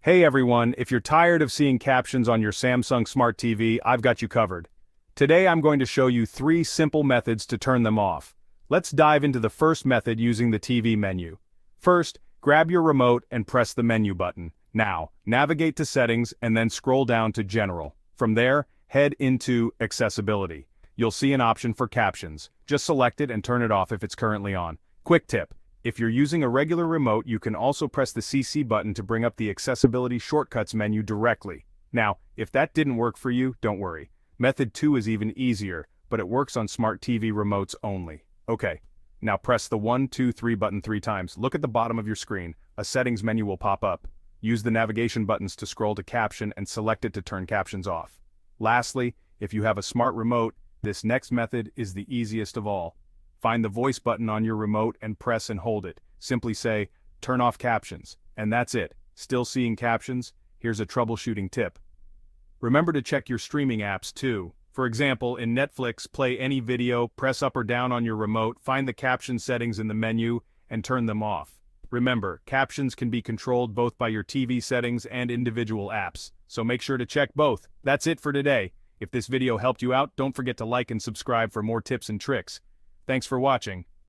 Hey everyone, if you're tired of seeing captions on your Samsung Smart TV, I've got you covered. Today I'm going to show you 3 simple methods to turn them off. Let's dive into the first method using the TV menu. First, grab your remote and press the menu button. Now, navigate to Settings and then scroll down to General. From there, head into Accessibility. You'll see an option for captions. Just select it and turn it off if it's currently on. Quick tip. If you're using a regular remote, you can also press the CC button to bring up the Accessibility Shortcuts menu directly. Now, if that didn't work for you, don't worry. Method 2 is even easier, but it works on smart TV remotes only. Okay, now press the 1, 2, 3 button 3 times. Look at the bottom of your screen. A settings menu will pop up. Use the navigation buttons to scroll to Caption and select it to turn captions off. Lastly, if you have a smart remote, this next method is the easiest of all. Find the voice button on your remote and press and hold it. Simply say, turn off captions. And that's it. Still seeing captions? Here's a troubleshooting tip. Remember to check your streaming apps too. For example, in Netflix, play any video, press up or down on your remote, find the caption settings in the menu, and turn them off. Remember, captions can be controlled both by your TV settings and individual apps, so make sure to check both. That's it for today. If this video helped you out, don't forget to like and subscribe for more tips and tricks. Thanks for watching.